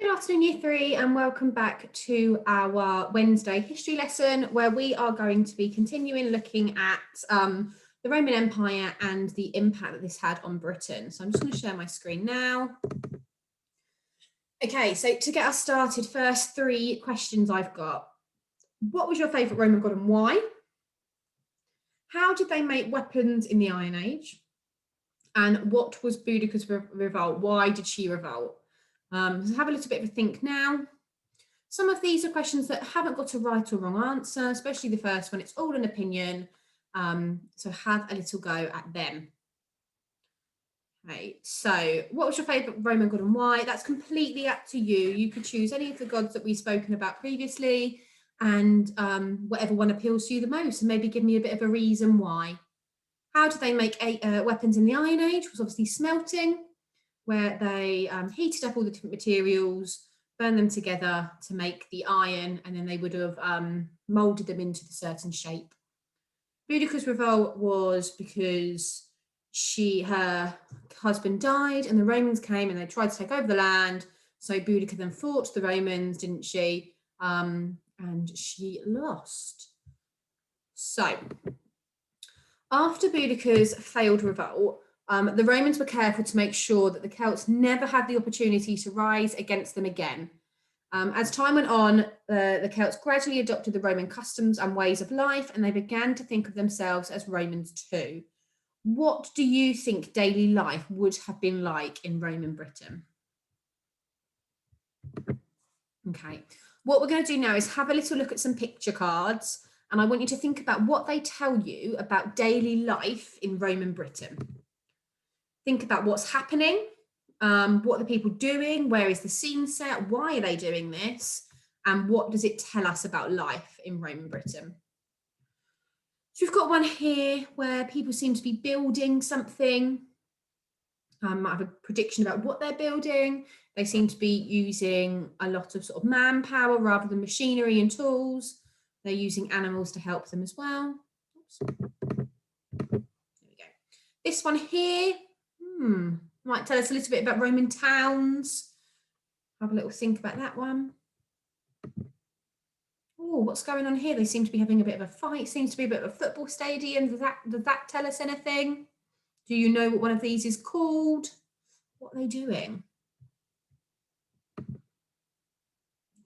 Good afternoon, Year 3, and welcome back to our Wednesday history lesson, where we are going to be continuing looking at the Roman Empire and the impact that this had on Britain. So I'm just going to share my screen now. Okay, so to get us started, first 3 questions I've got. What was your favourite Roman god and why? How did they make weapons in the Iron Age? And what was Boudicca's revolt? Why did she revolt? So have a little bit of a think now. Some of these are questions that haven't got a right or wrong answer, especially the first one. It's all an opinion. So have a little go at them. Okay, so what was your favourite Roman god and why? That's completely up to you. You could choose any of the gods that we've spoken about previously and whatever one appeals to you the most, and maybe give me a bit of a reason why. How did they make weapons in the Iron Age? It was obviously smelting, where they heated up all the different materials, burned them together to make the iron, and then they would have moulded them into a certain shape. Boudicca's revolt was because her husband died and the Romans came and they tried to take over the land. So Boudicca then fought the Romans, didn't she? And she lost. So after Boudicca's failed revolt, the Romans were careful to make sure that the Celts never had the opportunity to rise against them again. As time went on, the Celts gradually adopted the Roman customs and ways of life, and they began to think of themselves as Romans too. What do you think daily life would have been like in Roman Britain? Okay, what we're going to do now is have a little look at some picture cards, and I want you to think about what they tell you about daily life in Roman Britain. Think about what's happening, what are the people doing, where is the scene set, why are they doing this, and what does it tell us about life in Roman Britain? So we've got one here where people seem to be building something. Might have a prediction about what they're building. They seem to be using a lot of sort of manpower rather than machinery and tools. They're using animals to help them as well. Oops. There we go. This one here, might tell us a little bit about Roman towns. Have a little think about that one. Oh, what's going on here? They seem to be having a bit of a fight. Seems to be a bit of a football stadium. Does that tell us anything? Do you know what one of these is called? What are they doing?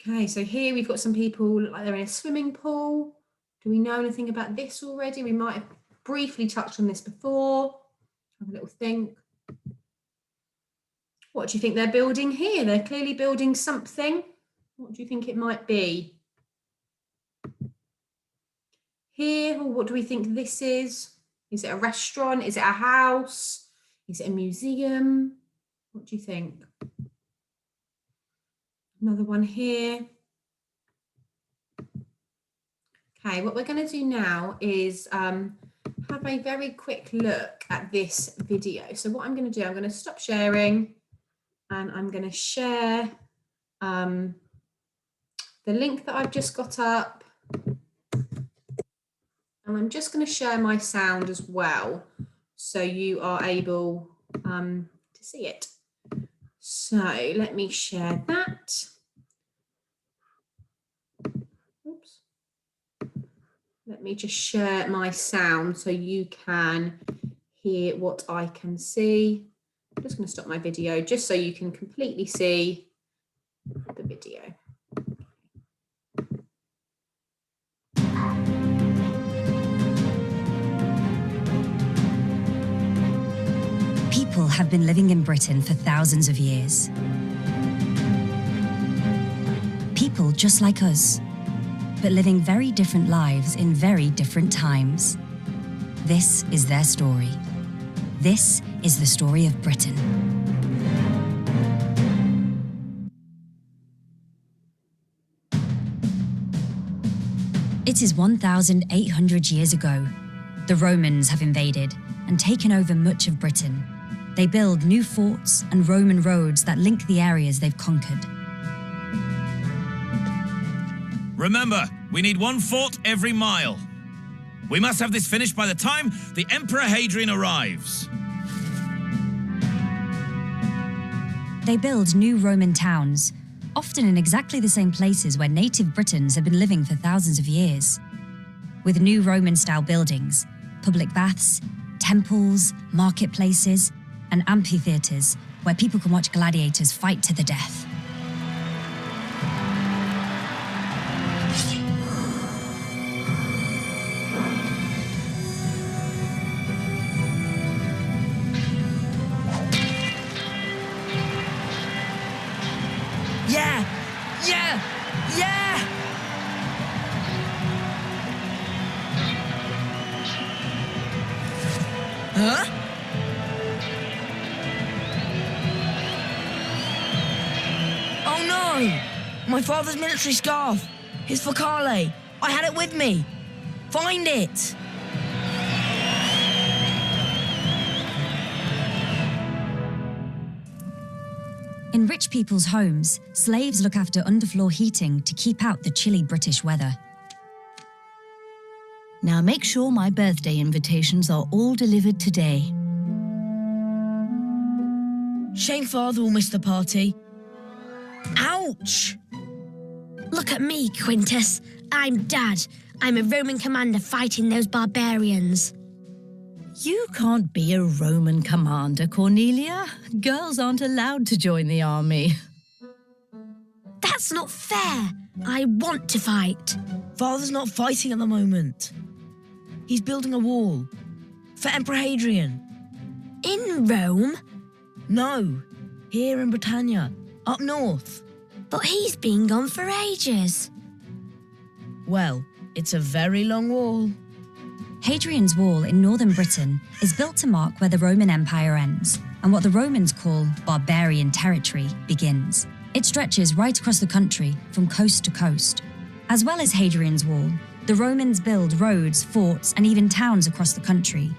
Okay, so here we've got some people look like they're in a swimming pool. Do we know anything about this already? We might have briefly touched on this before. Have a little think. What do you think they're building here? They're clearly building something. What do you think it might be? Here, what do we think this is? Is it a restaurant? Is it a house? Is it a museum? What do you think? Another one here. Okay, what we're going to do now is have a very quick look at this video. So what I'm going to do, I'm going to stop sharing and I'm going to share the link that I've just got up. And I'm just going to share my sound as well, so you are able to see it. So let me share that. Oops. Let me just share my sound so you can hear what I can see. I'm just going to stop my video just so you can completely see the video. People have been living in Britain for thousands of years. People just like us, but living very different lives in very different times. This is their story. This is the story of Britain. It is 1,800 years ago. The Romans have invaded and taken over much of Britain. They build new forts and Roman roads that link the areas they've conquered. Remember, we need 1 fort every mile. We must have this finished by the time the Emperor Hadrian arrives. They build new Roman towns, often in exactly the same places where native Britons had been living for thousands of years. With new Roman-style buildings, public baths, temples, marketplaces, and amphitheatres where people can watch gladiators fight to the death. Yeah! Yeah! Yeah! Huh? Oh no! My father's military scarf! His focale! I had it with me! Find it! In rich people's homes, slaves look after underfloor heating to keep out the chilly British weather. Now make sure my birthday invitations are all delivered today. Shame father will miss the party. Ouch! Look at me, Quintus. I'm Dad. I'm a Roman commander fighting those barbarians. You can't be a Roman commander, Cornelia. Girls aren't allowed to join the army. That's not fair. I want to fight. Father's not fighting at the moment. He's building a wall. For Emperor Hadrian. In Rome? No, here in Britannia, up north. But he's been gone for ages. Well, it's a very long wall. Hadrian's Wall in northern Britain is built to mark where the Roman Empire ends and what the Romans call barbarian territory begins. It stretches right across the country from coast to coast. As well as Hadrian's Wall, the Romans build roads, forts, and even towns across the country.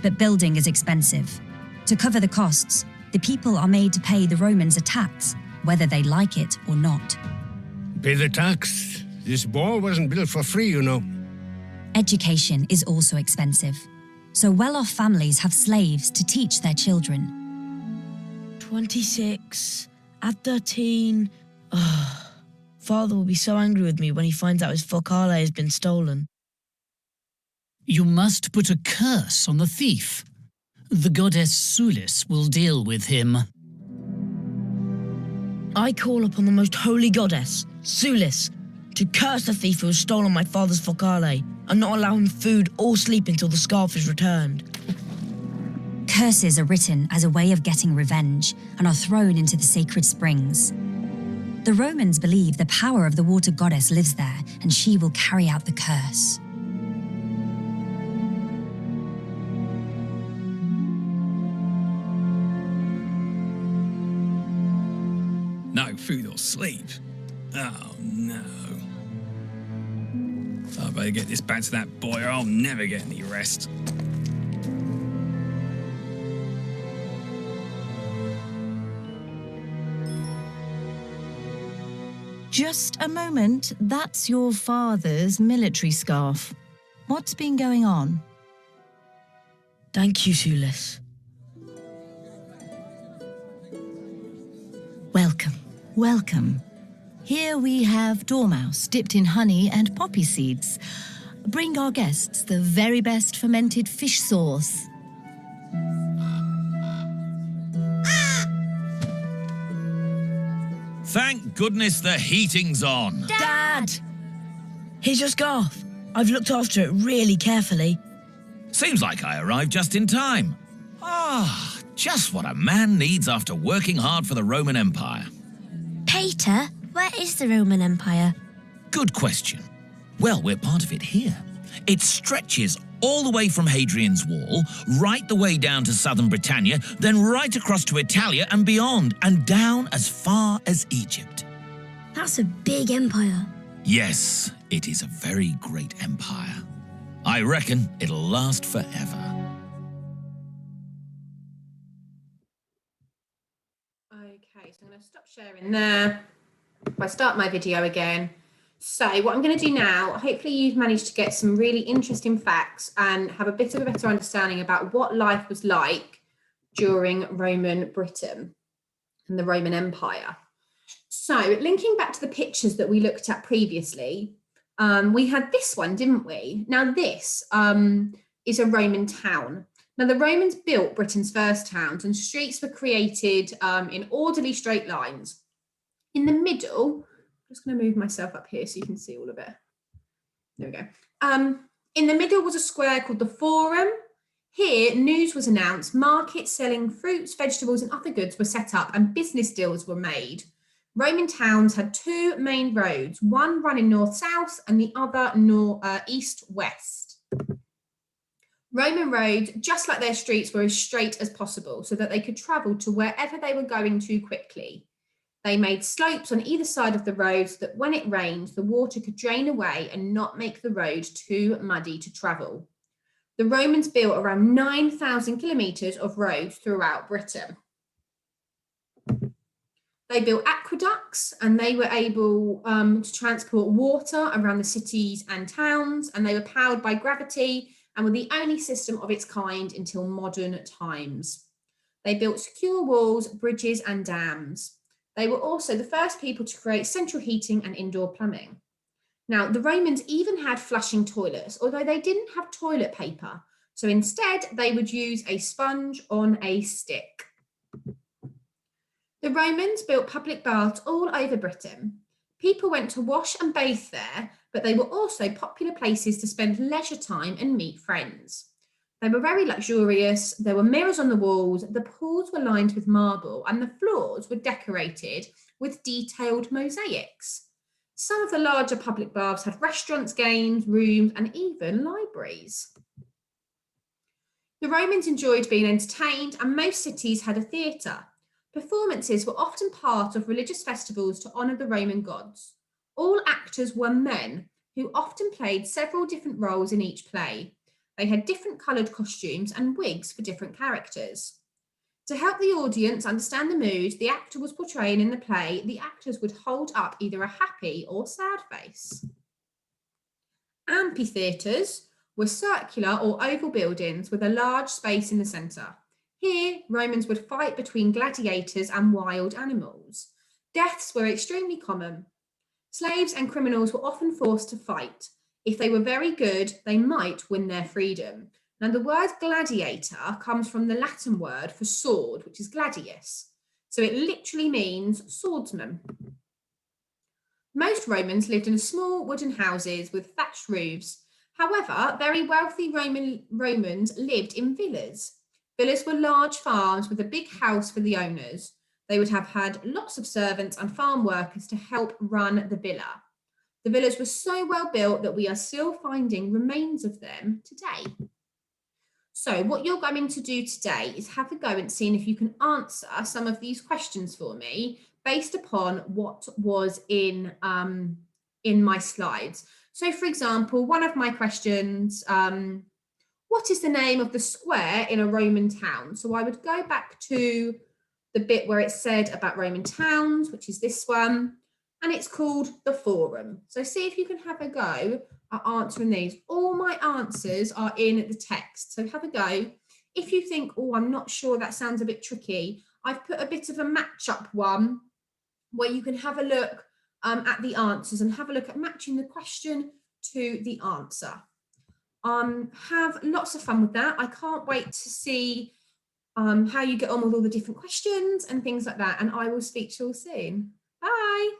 But building is expensive. To cover the costs, the people are made to pay the Romans a tax, whether they like it or not. Pay the tax. This wall wasn't built for free, you know. Education is also expensive, so well-off families have slaves to teach their children. 26, at 13. Father will be so angry with me when he finds out his focale has been stolen. You must put a curse on the thief. The goddess Sulis will deal with him. I call upon the most holy goddess, Sulis, to curse the thief who has stolen my father's focale and not allow him food or sleep until the scarf is returned. Curses are written as a way of getting revenge and are thrown into the sacred springs. The Romans believe the power of the water goddess lives there and she will carry out the curse. No food or sleep. Oh, no. I better get this back to that boy or I'll never get any rest. Just a moment, that's your father's military scarf. What's been going on? Thank you, Sulis. Welcome, welcome. Here we have dormouse dipped in honey and poppy seeds. Bring our guests the very best fermented fish sauce. Thank goodness the heating's on. Dad! Here's your scarf. I've looked after it really carefully. Seems like I arrived just in time. Ah, just what a man needs after working hard for the Roman Empire. Peter, where is the Roman Empire? Good question. Well, we're part of it here. It stretches all the way from Hadrian's Wall, right the way down to southern Britannia, then right across to Italia and beyond, and down as far as Egypt. That's a big empire. Yes, it is a very great empire. I reckon it'll last forever. Okay, so I'm going to stop sharing there. If I start my video again. So what I'm going to do now, hopefully you've managed to get some really interesting facts and have a bit of a better understanding about what life was like during Roman Britain and the Roman Empire. So linking back to the pictures that we looked at previously, we had this one, didn't we? Now this is a Roman town. Now the Romans built Britain's first towns, and streets were created in orderly straight lines. In the middle, I'm just going to move myself up here so you can see all of it. There we go. In the middle was a square called the Forum. Here, news was announced, markets selling fruits, vegetables, and other goods were set up, and business deals were made. Roman towns had two main roads, one running north-south and the other east-west. Roman roads, just like their streets, were as straight as possible so that they could travel to wherever they were going to quickly. They made slopes on either side of the road so that when it rained, the water could drain away and not make the road too muddy to travel. The Romans built around 9,000 kilometres of roads throughout Britain. They built aqueducts, and they were able to transport water around the cities and towns, and they were powered by gravity and were the only system of its kind until modern times. They built secure walls, bridges, and dams. They were also the first people to create central heating and indoor plumbing. Now, the Romans even had flushing toilets, although they didn't have toilet paper. So instead, they would use a sponge on a stick. The Romans built public baths all over Britain. People went to wash and bathe there, but they were also popular places to spend leisure time and meet friends. They were very luxurious. There were mirrors on the walls, the pools were lined with marble, and the floors were decorated with detailed mosaics. Some of the larger public baths had restaurants, games, rooms, and even libraries. The Romans enjoyed being entertained, and most cities had a theatre. Performances were often part of religious festivals to honour the Roman gods. All actors were men who often played several different roles in each play. They had different coloured costumes and wigs for different characters. To help the audience understand the mood the actor was portraying in the play, the actors would hold up either a happy or sad face. Amphitheatres were circular or oval buildings with a large space in the centre. Here, Romans would fight between gladiators and wild animals. Deaths were extremely common. Slaves and criminals were often forced to fight. If they were very good, they might win their freedom. Now, the word gladiator comes from the Latin word for sword, which is gladius. So it literally means swordsman. Most Romans lived in small wooden houses with thatched roofs. However, very wealthy Romans lived in villas. Villas were large farms with a big house for the owners. They would have had lots of servants and farm workers to help run the villa. The villas were so well built that we are still finding remains of them today. So what you're going to do today is have a go and see if you can answer some of these questions for me based upon what was in my slides. So for example, one of my questions, what is the name of the square in a Roman town? So I would go back to the bit where it said about Roman towns, which is this one, and it's called the Forum. So see if you can have a go at answering these. All my answers are in the text, so have a go. If you think, oh, I'm not sure, that sounds a bit tricky, I've put a bit of a match-up one where you can have a look at the answers and have a look at matching the question to the answer. Have lots of fun with that. I can't wait to see how you get on with all the different questions and things like that, and I will speak to you all soon. Bye.